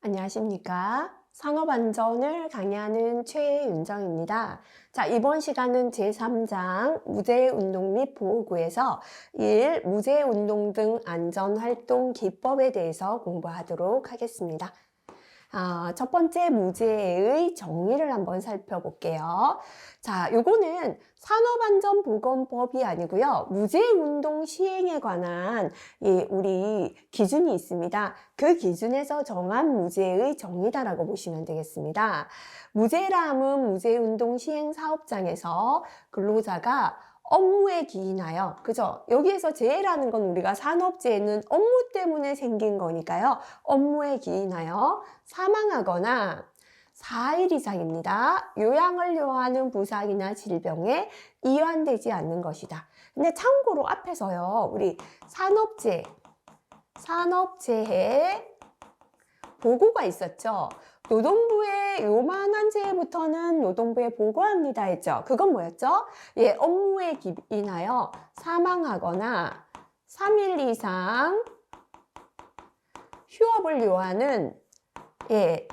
안녕하십니까. 산업안전을 강의하는 최윤정입니다. 자, 이번 시간은 제3장 무제운동 및 보호구에서 1. 무제운동 등 안전활동 기법에 대해서 공부하도록 하겠습니다. 첫 번째 무제의 정의를 한번 살펴볼게요. 자, 요거는 산업안전보건법이 아니고요. 무제운동 시행에 관한 우리 기준이 있습니다. 그 기준에서 정한 무제의 정의다라고 보시면 되겠습니다. 무제람은 무제운동 시행 사업장에서 근로자가 업무에 기인하여, 그죠? 여기에서 재해라는 건 우리가 산업재해는 업무 때문에 생긴 거니까요. 업무에 기인하여 사망하거나 4일 이상입니다. 요양을 요하는 부상이나 질병에 이완되지 않는 것이다. 근데 참고로 앞에서요, 우리 산업재해 보고가 있었죠. 노동부에 요만한 재해부터는 노동부에 보고합니다 했죠. 그건 뭐였죠? 업무에 기인하여 사망하거나 3일 이상 휴업을 요하는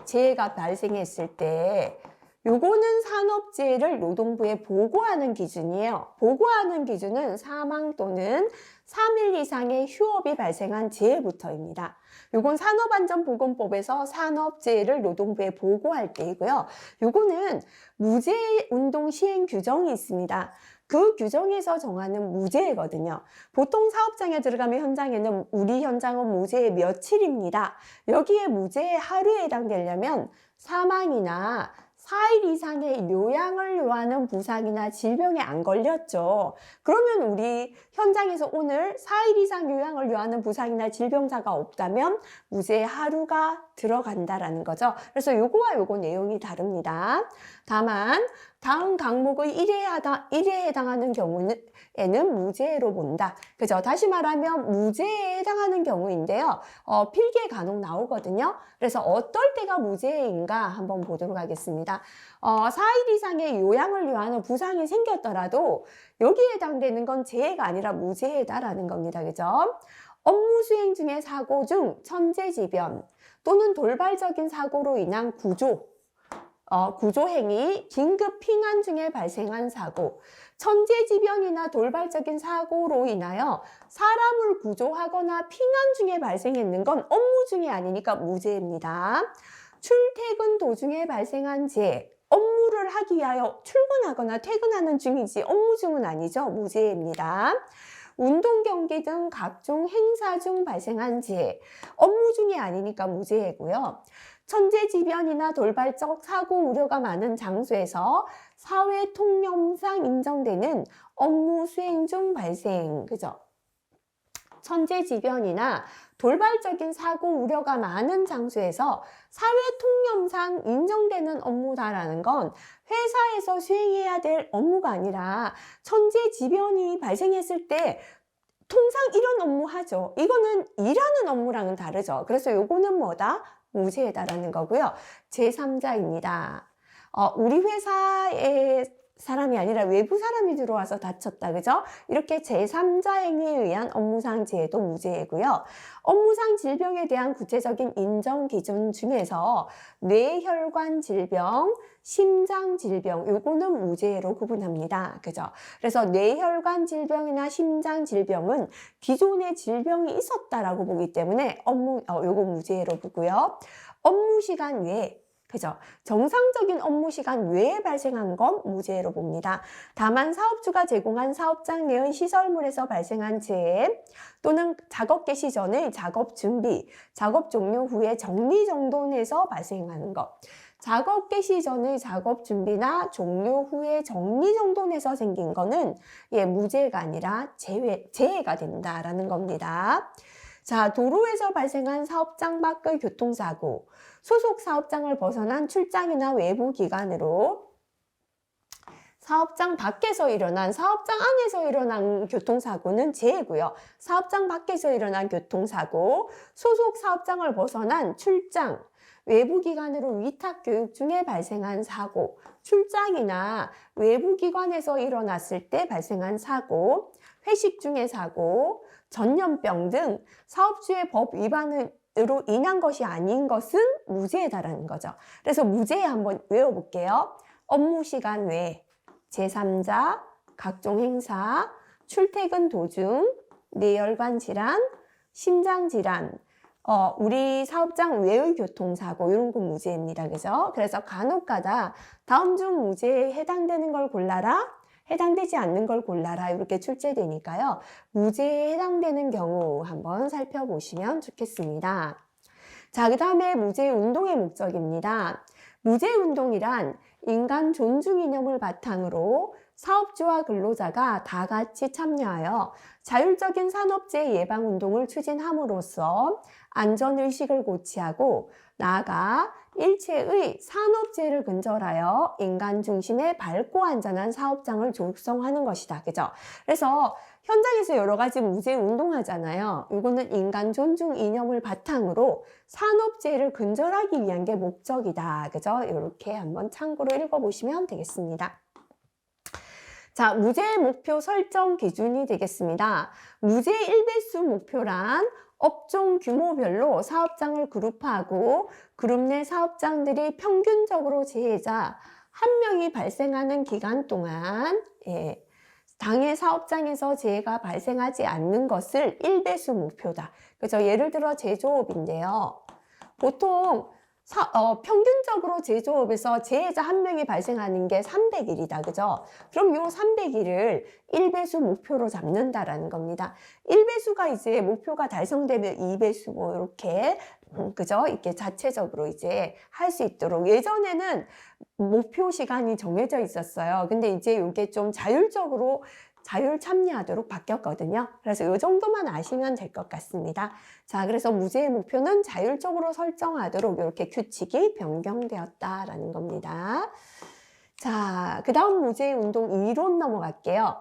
재해가 발생했을 때 요거는 산업재해를 노동부에 보고하는 기준이에요. 보고하는 기준은 사망 또는 3일 이상의 휴업이 발생한 재해부터입니다. 요건 산업안전보건법에서 산업재해를 노동부에 보고할 때이고요. 요거는 무제운동 시행 규정이 있습니다. 그 규정에서 정하는 무제거든요. 보통 사업장에 들어가면 현장에는 우리 현장은 무제의 며칠입니다. 여기에 무제의 하루에 해당되려면 사망이나 4일 이상의 요양을 요하는 부상이나 질병에 안 걸렸죠. 그러면 우리 현장에서 오늘 4일 이상 요양을 요하는 부상이나 질병자가 없다면 무제 하루가 들어간다라는 거죠. 그래서 요거와 요거 내용이 다릅니다. 다만 다음 강목의 1회에 해당하는 경우에는 무제로 본다. 그죠? 다시 말하면 무제에 해당하는 경우인데요. 필기에 간혹 나오거든요. 그래서 어떨 때가 무제인가 한번 보도록 하겠습니다. 4일 이상의 요양을 요하는 부상이 생겼더라도 여기에 해당되는 건 재해가 아니라 무제다라는 겁니다. 그죠? 업무 수행 중의 사고 중 천재지변 또는 돌발적인 사고로 인한 구조행위, 긴급 피난 중에 발생한 사고, 천재지변이나 돌발적인 사고로 인하여 사람을 구조하거나 피난 중에 발생했는 건 업무 중에 아니니까 무제입니다. 출퇴근 도중에 발생한 재해, 업무를 하기 위하여 출근하거나 퇴근하는 중이지 업무 중은 아니죠. 무제입니다. 운동 경기 등 각종 행사 중 발생한 재해, 업무 중이 아니니까 무제이고요. 천재지변이나 돌발적 사고 우려가 많은 장소에서 사회 통념상 인정되는 업무 수행 중 발생, 그죠? 천재지변이나 돌발적인 사고 우려가 많은 장소에서 사회 통념상 인정되는 업무다라는 건 회사에서 수행해야 될 업무가 아니라 천재지변이 발생했을 때 통상 이런 업무 하죠. 이거는 일하는 업무랑은 다르죠. 그래서 요거는 뭐다? 무제다라는 거고요. 제3자입니다. 우리 회사의 사람이 아니라 외부 사람이 들어와서 다쳤다. 그죠? 이렇게 제3자 행위에 의한 업무상 재해도 무제이고요. 업무상 질병에 대한 구체적인 인정 기준 중에서 뇌혈관 질병, 심장 질병, 요거는 무제로 구분합니다. 그죠? 그래서 뇌혈관 질병이나 심장 질병은 기존에 질병이 있었다라고 보기 때문에 요거 무제로 보고요. 업무 시간 외에, 그죠? 정상적인 업무 시간 외에 발생한 건 무제로 봅니다. 다만 사업주가 제공한 사업장 내의 시설물에서 발생한 재해 또는 작업 개시 전의 작업 준비, 작업 종료 후에 정리정돈에서 발생하는 것, 작업 개시 전의 작업 준비나 종료 후에 정리정돈에서 생긴 거는 무제가 아니라 재해가 된다라는 겁니다. 자, 도로에서 발생한 사업장 밖의 교통사고, 소속 사업장을 벗어난 출장이나 외부 기관으로 사업장 밖에서 일어난, 사업장 안에서 일어난 교통사고는 재해고요. 사업장 밖에서 일어난 교통사고, 소속 사업장을 벗어난 출장, 외부 기관으로 위탁 교육 중에 발생한 사고, 출장이나 외부 기관에서 일어났을 때 발생한 사고, 회식 중의 사고, 전염병 등 사업주의 법 위반을 으로 인한 것이 아닌 것은 무죄다라는 거죠. 그래서 무죄 한번 외워볼게요. 업무 시간 외, 제3자, 각종 행사, 출퇴근 도중, 뇌혈관 질환, 심장 질환, 우리 사업장 외의 교통사고 이런 거 무죄입니다. 그죠? 그래서 간혹가다 다음 중 무죄에 해당되는 걸 골라라, 해당되지 않는 걸 골라라 이렇게 출제되니까요. 무죄에 해당되는 경우 한번 살펴보시면 좋겠습니다. 자, 그 다음에 무죄 운동의 목적입니다. 무죄 운동이란 인간 존중 이념을 바탕으로 사업주와 근로자가 다 같이 참여하여 자율적인 산업재해 예방 운동을 추진함으로써 안전의식을 고취하고 나아가 일체의 산업재해를 근절하여 인간 중심의 밝고 안전한 사업장을 조성하는 것이다. 그죠? 그래서 현장에서 여러 가지 무죄 운동하잖아요. 이거는 인간 존중 이념을 바탕으로 산업재해를 근절하기 위한 게 목적이다. 그죠? 이렇게 한번 참고로 읽어보시면 되겠습니다. 자, 무죄 목표 설정 기준이 되겠습니다. 무죄 1배수 목표란 업종 규모별로 사업장을 그룹하고 그룹 내 사업장들이 평균적으로 재해자 1명이 발생하는 기간 동안 당해 사업장에서 재해가 발생하지 않는 것을 1배수 목표다. 그죠? 예를 들어 제조업인데요. 보통 평균적으로 제조업에서 재해자 1명이 발생하는 게 300일이다. 그죠? 그럼 요 300일을 1배수 목표로 잡는다라는 겁니다. 1배수가 이제 목표가 달성되면 2배수 뭐 이렇게 그죠? 이렇게 자체적으로 이제 할 수 있도록 예전에는 목표 시간이 정해져 있었어요. 근데 이제 이게 좀 자율적으로 자율 참여하도록 바뀌었거든요. 그래서 이 정도만 아시면 될 것 같습니다. 자, 그래서 무죄의 목표는 자율적으로 설정하도록 이렇게 규칙이 변경되었다라는 겁니다. 자, 그 다음 무죄의 운동 이론 넘어갈게요.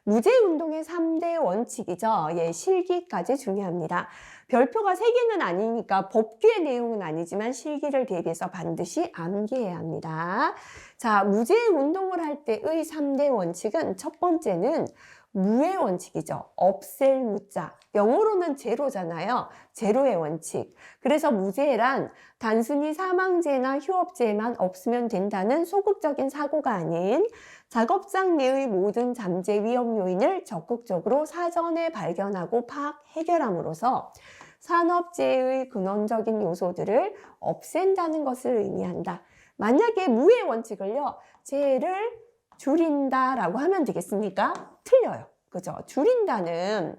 무죄의 운동의 3대 원칙이죠. 예, 실기까지 중요합니다. 별표가 3개는 아니니까 법규의 내용은 아니지만 실기를 대비해서 반드시 암기해야 합니다. 자, 무죄의 운동을 할 때의 3대 원칙은 첫 번째는 무의 원칙이죠. 없앨 무자. 영어로는 제로잖아요. 제로의 원칙. 그래서 무죄란 단순히 사망재해나 휴업재해만 없으면 된다는 소극적인 사고가 아닌 작업장 내의 모든 잠재 위험 요인을 적극적으로 사전에 발견하고 파악, 해결함으로써 산업재해의 근원적인 요소들을 없앤다는 것을 의미한다. 만약에 무의 원칙을요, 재해를 줄인다라고 하면 되겠습니까? 틀려요. 그죠? 줄인다는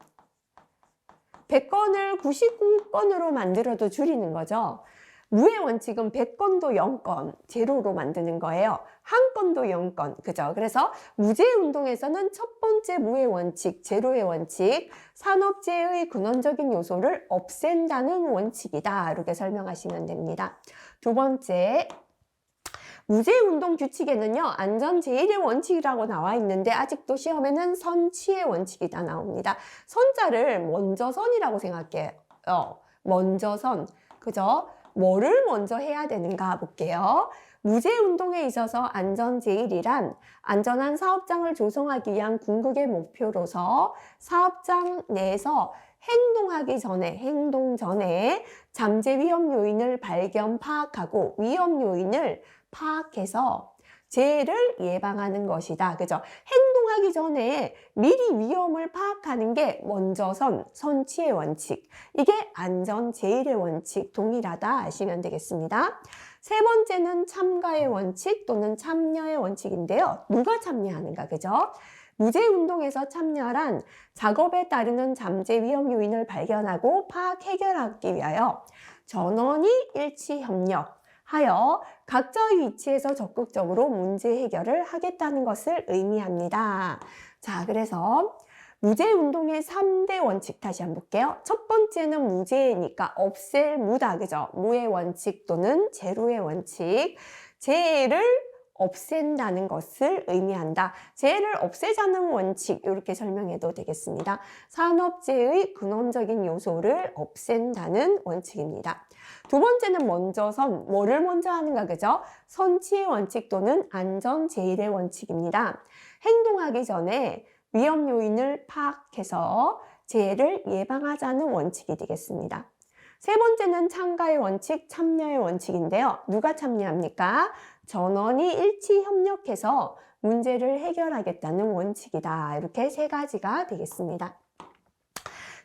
100건을 99건으로 만들어도 줄이는 거죠. 무의 원칙은 100건도 0건, 제로로 만드는 거예요. 한 건도 0건, 그죠? 그래서 무죄 운동에서는 첫 번째 무의 원칙, 제로의 원칙, 산업재해의 근원적인 요소를 없앤다는 원칙이다. 이렇게 설명하시면 됩니다. 두 번째, 무죄 운동 규칙에는요, 안전제일의 원칙이라고 나와 있는데 아직도 시험에는 선취의 원칙이다 나옵니다. 선자를 먼저선이라고 생각해요. 먼저선, 그죠? 뭐를 먼저 해야 되는가 볼게요. 무죄 운동에 있어서 안전제일이란 안전한 사업장을 조성하기 위한 궁극의 목표로서 사업장 내에서 행동 전에 잠재 위험 요인을 발견 파악하고 위험 요인을 파악해서 재해를 예방하는 것이다. 그죠? 행동하기 전에 미리 위험을 파악하는 게 먼저선, 선취의 원칙. 이게 안전제일의 원칙 동일하다 아시면 되겠습니다. 세 번째는 참가의 원칙 또는 참여의 원칙인데요. 누가 참여하는가, 그죠? 무죄 운동에서 참여란 작업에 따르는 잠재 위험 요인을 발견하고 파악, 해결하기 위하여 전원이 일치 협력하여 각자의 위치에서 적극적으로 문제 해결을 하겠다는 것을 의미합니다. 자, 그래서 무죄 운동의 3대 원칙 다시 한번 볼게요. 첫 번째는 무죄니까 없앨 무다, 그죠? 무의 원칙 또는 제로의 원칙. 재해를 없앤다는 것을 의미한다. 재해를 없애자는 원칙 이렇게 설명해도 되겠습니다. 산업재해의 근원적인 요소를 없앤다는 원칙입니다. 두 번째는 먼저선, 뭐를 먼저 하는가, 그죠? 선취의 원칙 또는 안전제일의 원칙입니다. 행동하기 전에 위험 요인을 파악해서 재해를 예방하자는 원칙이 되겠습니다. 세 번째는 참가의 원칙, 참여의 원칙인데요. 누가 참여합니까? 전원이 일치 협력해서 문제를 해결하겠다는 원칙이다. 이렇게 세 가지가 되겠습니다.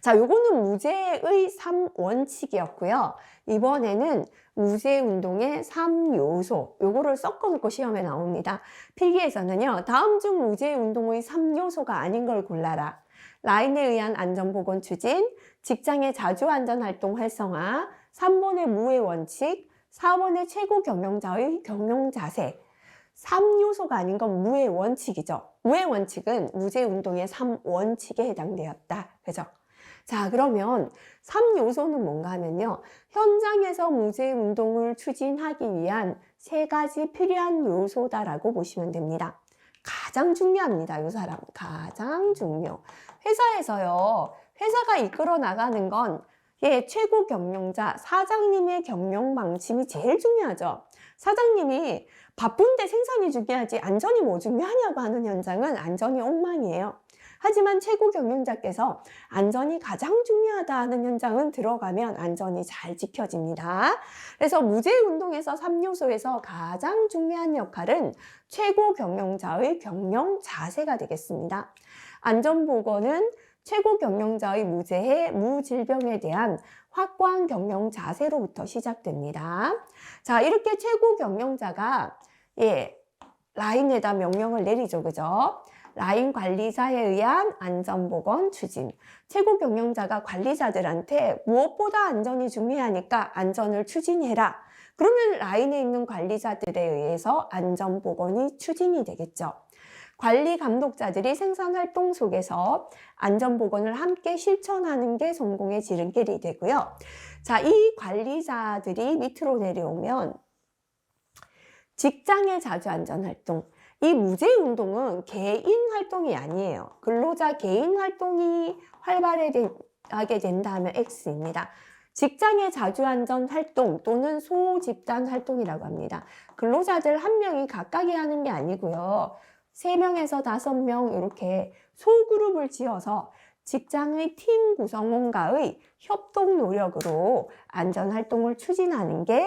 자, 요거는 무제의 3원칙이었고요. 이번에는 무제운동의 3요소, 요거를 섞어놓고 시험에 나옵니다. 필기에서는요, 다음 중 무제운동의 3요소가 아닌 걸 골라라. 라인에 의한 안전보건 추진, 직장의 자주 안전활동 활성화, 3번의 무의 원칙, 4번의 최고 경영자의 경영 자세. 3요소가 아닌 건 무의 원칙이죠. 무의 원칙은 무제운동의 3원칙에 해당되었다. 그죠? 자, 그러면 3요소는 뭔가 하면요. 현장에서 무제운동을 추진하기 위한 세 가지 필요한 요소다라고 보시면 됩니다. 가장 중요합니다. 요 사람. 가장 중요. 회사에서요. 회사가 이끌어 나가는 건 최고 경영자, 사장님의 경영 방침이 제일 중요하죠. 사장님이 바쁜데 생산이 중요하지 안전이 뭐 중요하냐고 하는 현장은 안전이 엉망이에요. 하지만 최고 경영자께서 안전이 가장 중요하다 하는 현장은 들어가면 안전이 잘 지켜집니다. 그래서 무제운동에서 3요소에서 가장 중요한 역할은 최고 경영자의 경영 자세가 되겠습니다. 안전보건은 최고 경영자의 무제해, 무질병에 대한 확고한 경영 자세로부터 시작됩니다. 자, 이렇게 최고 경영자가 라인에다 명령을 내리죠. 그죠? 라인 관리자에 의한 안전보건 추진. 최고 경영자가 관리자들한테 무엇보다 안전이 중요하니까 안전을 추진해라. 그러면 라인에 있는 관리자들에 의해서 안전보건이 추진이 되겠죠. 관리 감독자들이 생산활동 속에서 안전보건을 함께 실천하는 게 성공의 지름길이 되고요. 자, 이 관리자들이 밑으로 내려오면 직장의 자주안전활동. 이 무제운동은 개인 활동이 아니에요. 근로자 개인 활동이 활발하게 된다면 X입니다. 직장의 자주안전 활동 또는 소집단 활동이라고 합니다. 근로자들 한 명이 각각이 하는 게 아니고요. 3명에서 5명 이렇게 소그룹을 지어서 직장의 팀 구성원과의 협동 노력으로 안전활동을 추진하는 게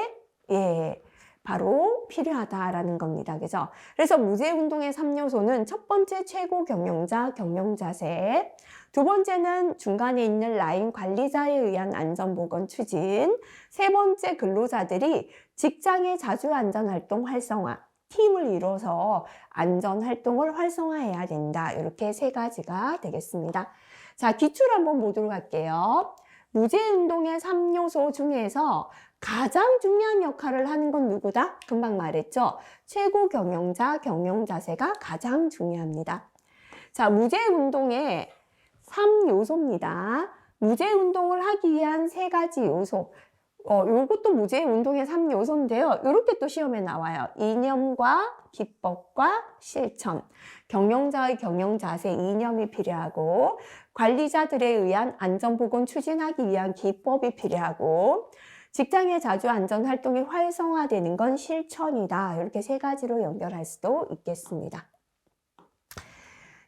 바로 필요하다라는 겁니다. 그죠? 그래서 무제운동의 3요소는 첫 번째 최고 경영자, 경영 자세, 두 번째는 중간에 있는 라인 관리자에 의한 안전보건 추진, 세 번째 근로자들이 직장의 자주안전활동 활성화, 팀을 이뤄서 안전활동을 활성화해야 된다. 이렇게 세 가지가 되겠습니다. 자, 기출 한번 보도록 할게요. 무제운동의 3요소 중에서 가장 중요한 역할을 하는 건 누구다? 금방 말했죠. 최고 경영자, 경영 자세가 가장 중요합니다. 자, 무제운동의 3요소입니다. 무제운동을 하기 위한 세 가지 요소. 요것도 무제운동의 3요소인데요. 이렇게 또 시험에 나와요. 이념과 기법과 실천. 경영자의 경영 자세, 이념이 필요하고, 관리자들에 의한 안전보건 추진하기 위한 기법이 필요하고, 직장의 자주안전 활동이 활성화되는 건 실천이다. 이렇게 세 가지로 연결할 수도 있겠습니다.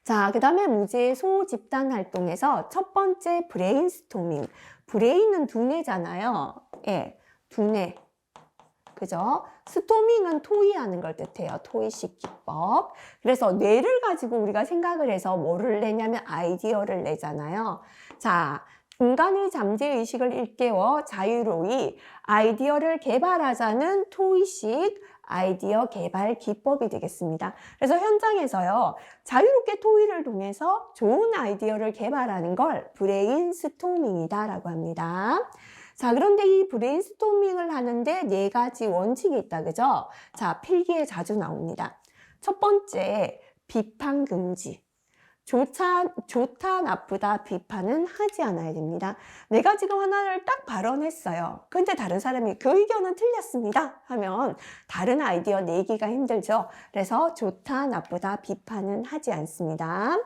자, 그 다음에 무제 소집단 활동에서 첫 번째 브레인스토밍. 브레인은 두뇌잖아요. 두뇌. 그죠? 스토밍은 토의하는 걸 뜻해요. 토의식 기법. 그래서 뇌를 가지고 우리가 생각을 해서 뭐를 내냐면 아이디어를 내잖아요. 자, 인간의 잠재의식을 일깨워 자유로이 아이디어를 개발하자는 토의식 아이디어 개발 기법이 되겠습니다. 그래서 현장에서요, 자유롭게 토의를 통해서 좋은 아이디어를 개발하는 걸 브레인스토밍이다 라고 합니다. 자, 그런데 이 브레인스토밍을 하는데 4가지 원칙이 있다, 그죠? 자, 필기에 자주 나옵니다. 첫 번째, 비판 금지. 좋다, 나쁘다, 비판은 하지 않아야 됩니다. 내가 지금 하나를 딱 발언했어요. 근데 다른 사람이 그 의견은 틀렸습니다 하면 다른 아이디어 내기가 힘들죠. 그래서 좋다, 나쁘다, 비판은 하지 않습니다.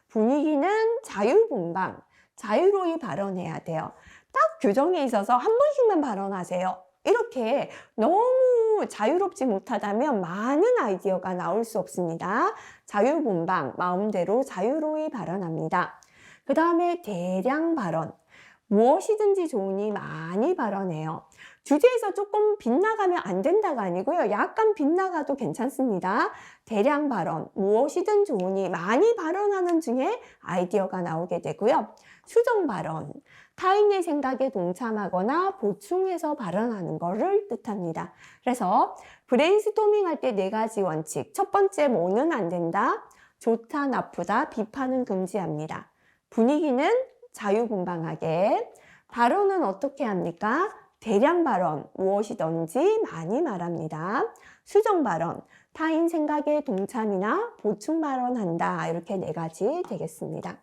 분위기는 자유분방, 자유로이 발언해야 돼요. 딱 규정에 있어서 한 번씩만 발언하세요. 이렇게 너무 자유롭지 못하다면 많은 아이디어가 나올 수 없습니다. 자유분방, 마음대로 자유로이 발언합니다. 그 다음에 대량 발언. 무엇이든지 좋으니 많이 발언해요. 주제에서 조금 빗나가면 안 된다가 아니고요. 약간 빗나가도 괜찮습니다. 대량 발언, 무엇이든 좋으니 많이 발언하는 중에 아이디어가 나오게 되고요. 수정 발언, 타인의 생각에 동참하거나 보충해서 발언하는 것을 뜻합니다. 그래서 브레인스토밍 할 때 4가지 원칙. 첫 번째, 뭐는 안 된다. 좋다, 나쁘다, 비판은 금지합니다. 분위기는 자유분방하게. 발언은 어떻게 합니까? 대량 발언, 무엇이든지 많이 말합니다. 수정 발언, 타인 생각에 동참이나 보충 발언한다. 이렇게 4가지 되겠습니다.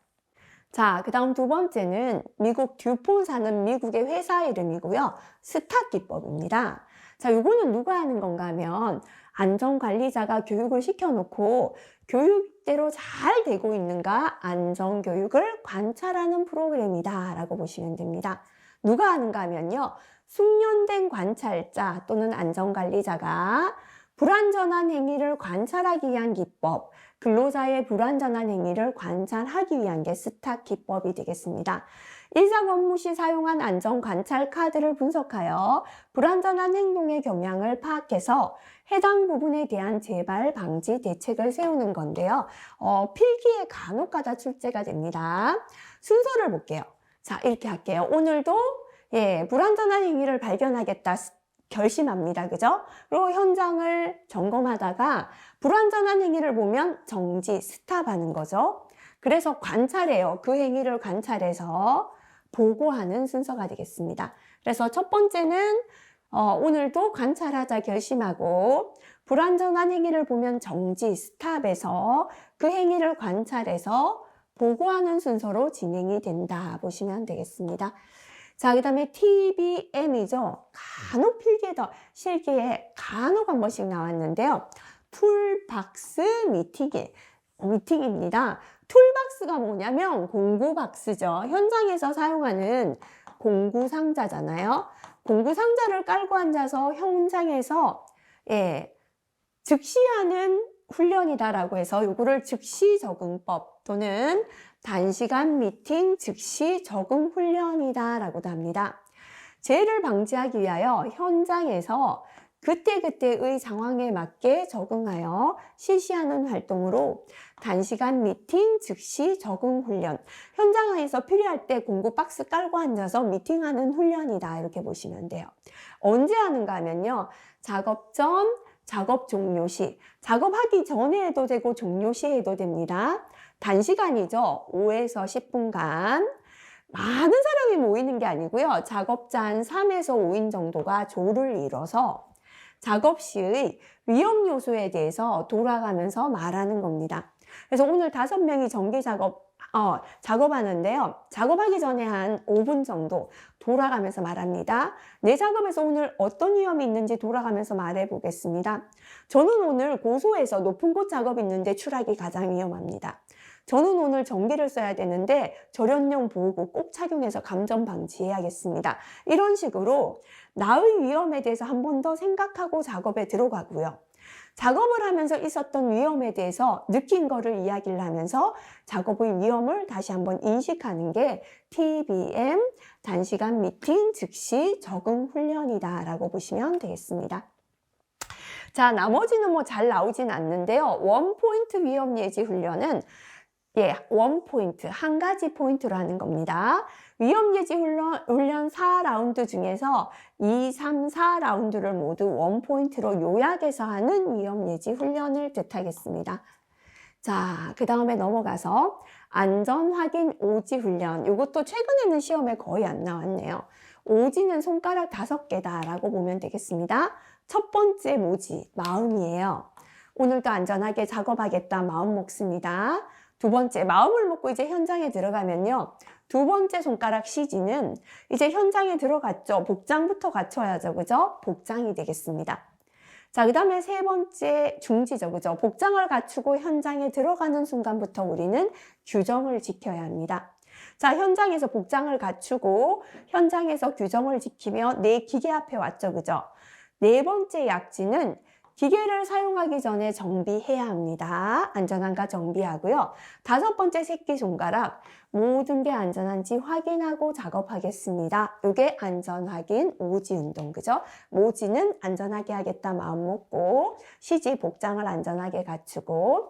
자, 그 다음 두 번째는 미국 듀폰사는 미국의 회사 이름이고요. 스탁 기법입니다. 자, 요거는 누가 하는 건가 하면 안전관리자가 교육을 시켜놓고 교육대로 잘 되고 있는가 안전교육을 관찰하는 프로그램이다 라고 보시면 됩니다. 누가 하는가 하면요. 숙련된 관찰자 또는 안전관리자가 불완전한 행위를 관찰하기 위한 기법, 근로자의 불완전한 행위를 관찰하기 위한 게 스탁 기법이 되겠습니다. 일상 업무 시 사용한 안전관찰 카드를 분석하여 불완전한 행동의 경향을 파악해서 해당 부분에 대한 재발 방지 대책을 세우는 건데요. 필기에 간혹가다 출제가 됩니다. 순서를 볼게요. 자, 이렇게 할게요. 오늘도 불완전한 행위를 발견하겠다 결심합니다. 그죠? 그리고 현장을 점검하다가 불완전한 행위를 보면 정지, 스탑하는 거죠. 그래서 관찰해요. 그 행위를 관찰해서 보고하는 순서가 되겠습니다. 그래서 첫 번째는 오늘도 관찰하자 결심하고 불완전한 행위를 보면 정지, 스탑해서 그 행위를 관찰해서 보고하는 순서로 진행이 된다 보시면 되겠습니다. 자, 그 다음에 TBM이죠. 간혹 실기에 간혹 한 번씩 나왔는데요. 툴박스 미팅입니다. 툴박스가 뭐냐면 공구박스죠. 현장에서 사용하는 공구상자잖아요. 공구상자를 깔고 앉아서 현장에서 즉시 하는 훈련이다라고 해서 요거를 즉시 적응법 또는 단시간 미팅 즉시 적응 훈련이다라고도 합니다. 재해를 방지하기 위하여 현장에서 그때그때의 상황에 맞게 적응하여 실시하는 활동으로 단시간 미팅 즉시 적응 훈련. 현장에서 필요할 때 공구 박스 깔고 앉아서 미팅하는 훈련이다 이렇게 보시면 돼요. 언제 하는가 하면요. 작업 전, 작업 종료 시, 작업하기 전에 해도 되고 종료 시에 해도 됩니다. 단시간이죠. 5에서 10분간. 많은 사람이 모이는 게 아니고요. 작업자 한 3에서 5인 정도가 조를 이뤄서 작업 시의 위험 요소에 대해서 돌아가면서 말하는 겁니다. 그래서 오늘 5명이 전기 작업하는데요. 작업하기 전에 한 5분 정도 돌아가면서 말합니다. 내 작업에서 오늘 어떤 위험이 있는지 돌아가면서 말해 보겠습니다. 저는 오늘 고소해서 높은 곳 작업이 있는데 추락이 가장 위험합니다. 저는 오늘 전기를 써야 되는데 절연용 보호구 꼭 착용해서 감전 방지해야겠습니다. 이런 식으로 나의 위험에 대해서 한 번 더 생각하고 작업에 들어가고요. 작업을 하면서 있었던 위험에 대해서 느낀 거를 이야기를 하면서 작업의 위험을 다시 한번 인식하는 게 TBM, 단시간 미팅 즉시 적응 훈련이다 라고 보시면 되겠습니다. 자, 나머지는 뭐 잘 나오진 않는데요. 원포인트 위험 예지 훈련은 원포인트, 한 가지 포인트로 하는 겁니다. 위험 예지 훈련 4라운드 중에서 2, 3, 4라운드를 모두 원포인트로 요약해서 하는 위험 예지 훈련을 뜻하겠습니다. 자, 그 다음에 넘어가서 안전 확인 오지 훈련. 이것도 최근에는 시험에 거의 안 나왔네요. 오지는 손가락 5개다 라고 보면 되겠습니다. 첫 번째 모지, 마음이에요. 오늘도 안전하게 작업하겠다 마음 먹습니다. 두 번째, 마음을 먹고 이제 현장에 들어가면요. 두 번째 손가락 시지는 이제 현장에 들어갔죠. 복장부터 갖춰야죠. 그죠? 복장이 되겠습니다. 자, 그 다음에 세 번째 중지죠. 그죠? 복장을 갖추고 현장에 들어가는 순간부터 우리는 규정을 지켜야 합니다. 자, 현장에서 복장을 갖추고 현장에서 규정을 지키며 내 기계 앞에 왔죠. 그죠? 네 번째 약지는 기계를 사용하기 전에 정비해야 합니다. 안전한가 정비하고요. 5번째 새끼손가락, 모든 게 안전한지 확인하고 작업하겠습니다. 이게 안전확인 오지 운동, 그죠? 모지는 안전하게 하겠다 마음 먹고, 시지 복장을 안전하게 갖추고,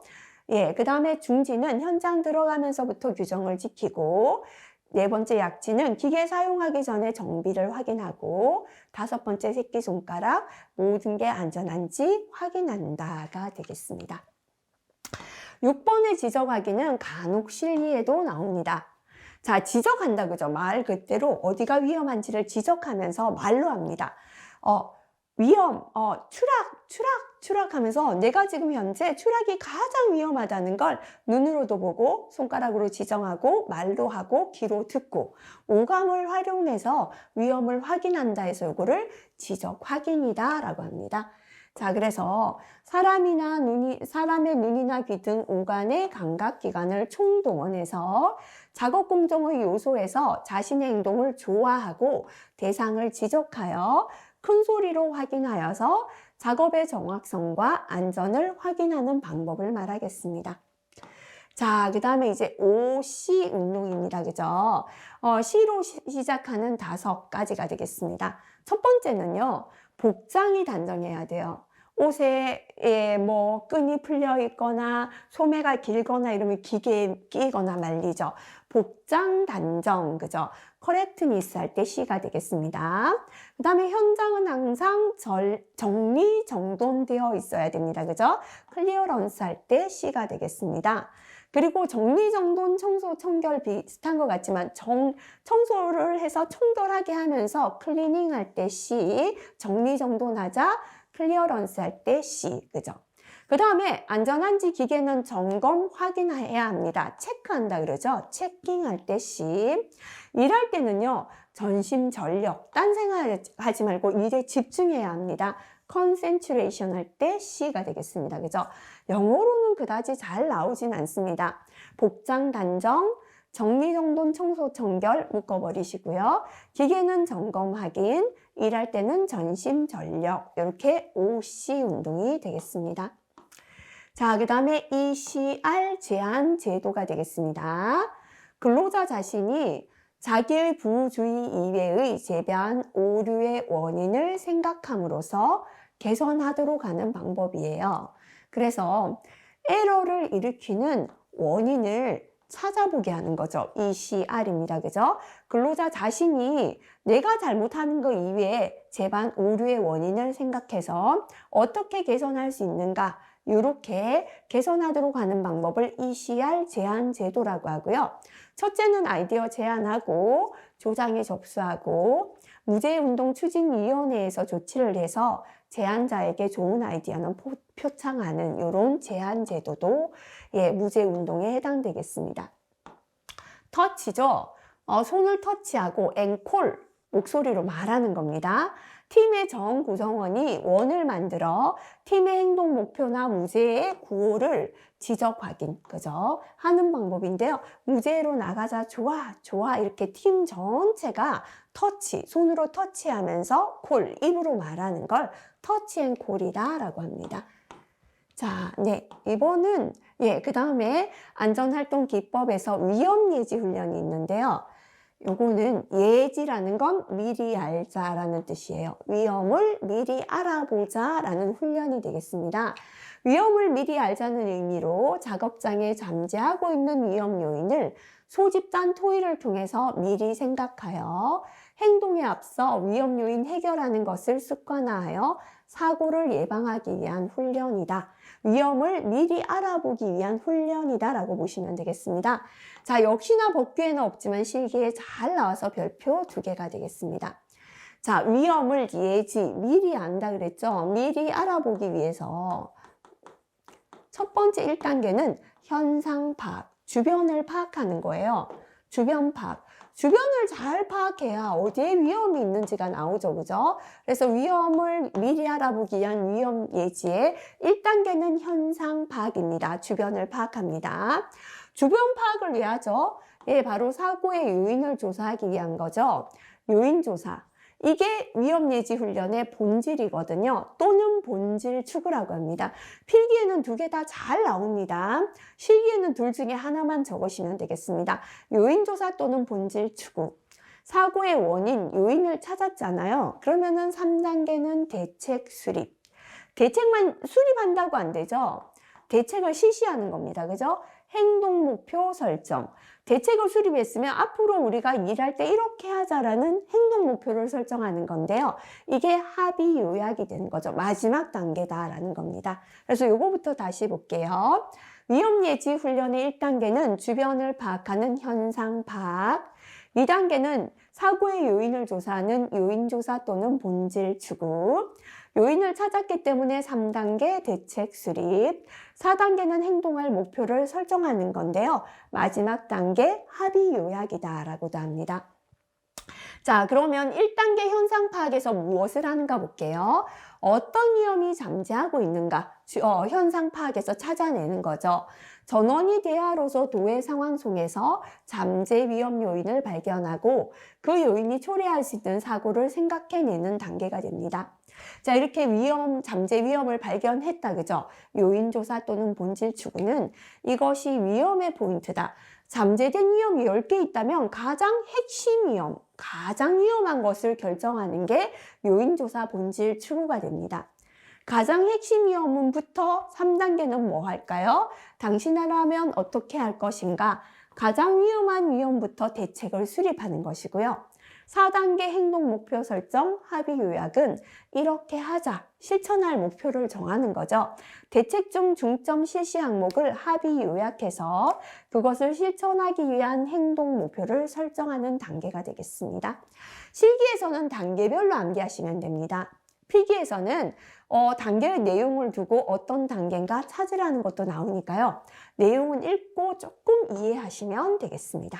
예, 그 다음에 중지는 현장 들어가면서부터 규정을 지키고, 4번째 약지는 기계 사용하기 전에 정비를 확인하고, 5번째 새끼손가락, 모든 게 안전한지 확인한다가 되겠습니다. 6번의 지적하기는 간혹 실기에도 나옵니다. 자, 지적한다, 그죠? 말 그대로 어디가 위험한지를 지적하면서 말로 합니다. 위험, 추락 하면서 내가 지금 현재 추락이 가장 위험하다는 걸 눈으로도 보고 손가락으로 지정하고 말로 하고 귀로 듣고 오감을 활용해서 위험을 확인한다 해서 이거를 지적 확인이다 라고 합니다. 자, 그래서 사람의 눈이나 귀 등 오간의 감각기관을 총동원해서 작업 공정의 요소에서 자신의 행동을 조화하고 대상을 지적하여 큰 소리로 확인하여서 작업의 정확성과 안전을 확인하는 방법을 말하겠습니다. 자, 그 다음에 이제 OC 운동입니다. 그죠? C로 시작하는 5가지가 되겠습니다. 첫 번째는요, 복장이 단정해야 돼요. 옷에 뭐 끈이 풀려 있거나 소매가 길거나 이러면 기계에 끼거나 말리죠. 복장 단정, 그죠? 커렉트니스 할 때 C가 되겠습니다. 그 다음에 현장은 항상 정리정돈되어 있어야 됩니다. 그죠? 클리어런스 할 때 C가 되겠습니다. 그리고 정리정돈, 청소, 청결 비슷한 것 같지만 청소를 해서 청결하게 하면서 클리닝 할 때 C, 정리정돈하자, 클리어런스 할 때 C, 그죠? 그 다음에 안전한지 기계는 점검, 확인해야 합니다. 체크한다 그러죠? 체킹할 때 C. 일할 때는요, 전심전력, 딴 생각하지 말고 일에 집중해야 합니다. concentration 할 때 C가 되겠습니다. 그죠? 영어로는 그다지 잘 나오진 않습니다. 복장 단정, 정리정돈, 청소, 청결 묶어버리시고요. 기계는 점검, 확인, 일할 때는 전심전력, 이렇게 OC 운동이 되겠습니다. 자, 그 다음에 ECR 제한 제도가 되겠습니다. 근로자 자신이 자기의 부주의 이외의 재반 오류의 원인을 생각함으로써 개선하도록 하는 방법이에요. 그래서 에러를 일으키는 원인을 찾아보게 하는 거죠. ECR입니다. 그죠? 근로자 자신이 내가 잘못하는 것 이외에 재반 오류의 원인을 생각해서 어떻게 개선할 수 있는가, 이렇게 개선하도록 하는 방법을 ECR 제안 제도라고 하고요. 첫째는 아이디어 제안하고 조장에 접수하고 무죄운동 추진위원회에서 조치를 해서 제안자에게 좋은 아이디어는 표창하는 이런 제안 제도도 무죄운동에 해당되겠습니다. 터치죠. 손을 터치하고 앵콜, 목소리로 말하는 겁니다. 팀의 정 구성원이 원을 만들어 팀의 행동 목표나 무죄의 구호를 지적 확인, 그죠? 하는 방법인데요. 무죄로 나가자, 좋아, 좋아, 이렇게 팀 전체가 터치, 손으로 터치하면서 콜, 입으로 말하는 걸 터치 앤 콜이다 라고 합니다. 자, 네, 이번은 그 다음에 안전활동 기법에서 위험 예지 훈련이 있는데요. 요거는 예지라는 건 미리 알자라는 뜻이에요. 위험을 미리 알아보자라는 훈련이 되겠습니다. 위험을 미리 알자는 의미로 작업장에 잠재하고 있는 위험 요인을 소집단 토의를 통해서 미리 생각하여 행동에 앞서 위험 요인 해결하는 것을 습관화하여 사고를 예방하기 위한 훈련이다. 위험을 미리 알아보기 위한 훈련이다 라고 보시면 되겠습니다. 자, 역시나 법규에는 없지만 실기에 잘 나와서 별표 2개가 되겠습니다. 자, 위험을 예지, 미리 안다 그랬죠? 미리 알아보기 위해서 첫 번째 1단계는 현상 파악, 주변을 파악하는 거예요. 주변 파악. 주변을 잘 파악해야 어디에 위험이 있는지가 나오죠. 그죠? 그래서 위험을 미리 알아보기 위한 위험 예지의 1단계는 현상 파악입니다. 주변을 파악합니다. 주변 파악을 왜 하죠? 바로 사고의 요인을 조사하기 위한 거죠. 요인 조사. 이게 위험예지 훈련의 본질이거든요. 또는 본질 추구라고 합니다. 필기에는 두 개 다 잘 나옵니다. 실기에는 둘 중에 하나만 적으시면 되겠습니다. 요인조사 또는 본질 추구. 사고의 원인, 요인을 찾았잖아요. 그러면은 3단계는 대책 수립. 대책만 수립한다고 안 되죠. 대책을 실시하는 겁니다. 그죠? 행동 목표 설정. 대책을 수립했으면 앞으로 우리가 일할 때 이렇게 하자라는 행동 목표를 설정하는 건데요. 이게 합의 요약이 되는 거죠. 마지막 단계다라는 겁니다. 그래서 요거부터 다시 볼게요. 위험예지 훈련의 1단계는 주변을 파악하는 현상 파악. 2단계는 사고의 요인을 조사하는 요인조사 또는 본질 추구. 요인을 찾았기 때문에 3단계 대책 수립, 4단계는 행동할 목표를 설정하는 건데요. 마지막 단계 합의 요약이다 라고도 합니다. 자, 그러면 1단계 현상 파악에서 무엇을 하는가 볼게요. 어떤 위험이 잠재하고 있는가 현상 파악에서 찾아내는 거죠. 전원이 대화로서 도해 상황 속에서 잠재 위험 요인을 발견하고 그 요인이 초래할 수 있는 사고를 생각해내는 단계가 됩니다. 자, 이렇게 잠재 위험을 발견했다, 그죠? 요인조사 또는 본질 추구는 이것이 위험의 포인트다. 잠재된 위험이 10개 있다면 가장 핵심 위험, 가장 위험한 것을 결정하는 게 요인조사 본질 추구가 됩니다. 가장 핵심 위험부터 3단계는 뭐 할까요? 당신이라면 어떻게 할 것인가? 가장 위험한 위험부터 대책을 수립하는 것이고요. 4단계 행동 목표 설정, 합의 요약은 이렇게 하자, 실천할 목표를 정하는 거죠. 대책 중 중점 실시 항목을 합의 요약해서 그것을 실천하기 위한 행동 목표를 설정하는 단계가 되겠습니다. 실기에서는 단계별로 암기하시면 됩니다. 필기에서는 단계의 내용을 두고 어떤 단계인가 찾으라는 것도 나오니까요. 내용은 읽고 조금 이해하시면 되겠습니다.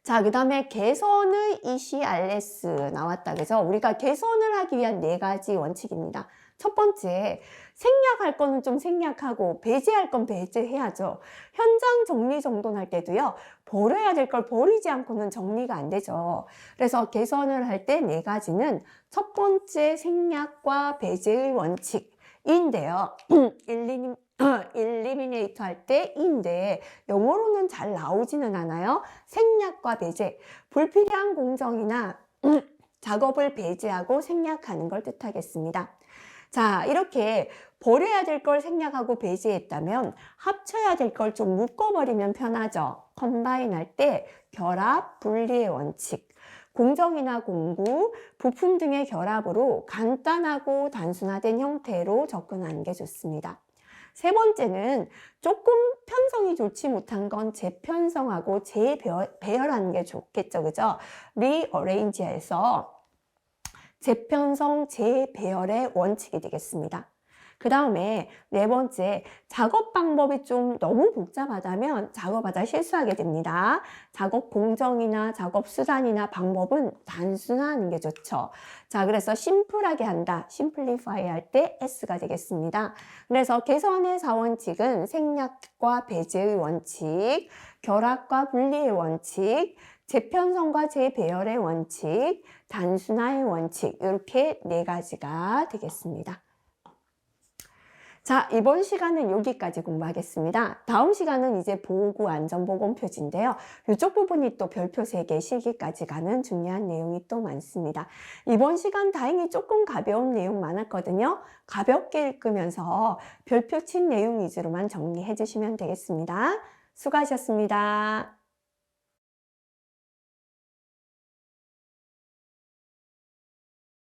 자, 그 다음에 개선의 ECRS 나왔다. 그죠? 우리가 개선을 하기 위한 4가지 원칙입니다. 첫 번째, 생략할 거는 좀 생략하고 배제할 건 배제해야죠. 현장 정리정돈할 때도요. 버려야 될 걸 버리지 않고는 정리가 안 되죠. 그래서 개선을 할 때 4가지는 첫 번째 생략과 배제의 원칙인데요. 일리미네이터 할 때인데 영어로는 잘 나오지는 않아요. 생략과 배제, 불필요한 공정이나 작업을 배제하고 생략하는 걸 뜻하겠습니다. 자, 이렇게 버려야 될 걸 생략하고 배제했다면 합쳐야 될 걸 좀 묶어버리면 편하죠. 컴바인 할 때 결합, 분리의 원칙, 공정이나 공구, 부품 등의 결합으로 간단하고 단순화된 형태로 접근하는 게 좋습니다. 세 번째는 조금 편성이 좋지 못한 건 재편성하고 재배열하는 게 좋겠죠. 그죠? 리어레인지해서 재편성, 재배열의 원칙이 되겠습니다. 그 다음에 4번째, 작업 방법이 좀 너무 복잡하다면 작업하다 실수하게 됩니다. 작업 공정이나 작업 수단이나 방법은 단순화하는 게 좋죠. 자, 그래서 심플하게 한다, 심플리파이 할 때 S가 되겠습니다. 그래서 개선의 4원칙은 생략과 배제의 원칙, 결합과 분리의 원칙, 재편성과 재배열의 원칙, 단순화의 원칙, 이렇게 4가지가 되겠습니다. 자, 이번 시간은 여기까지 공부하겠습니다. 다음 시간은 이제 보고 안전보건 표지인데요. 이쪽 부분이 또 별표 3개 실기까지 가는 중요한 내용이 또 많습니다. 이번 시간 다행히 조금 가벼운 내용 많았거든요. 가볍게 읽으면서 별표 친 내용 위주로만 정리해 주시면 되겠습니다. 수고하셨습니다.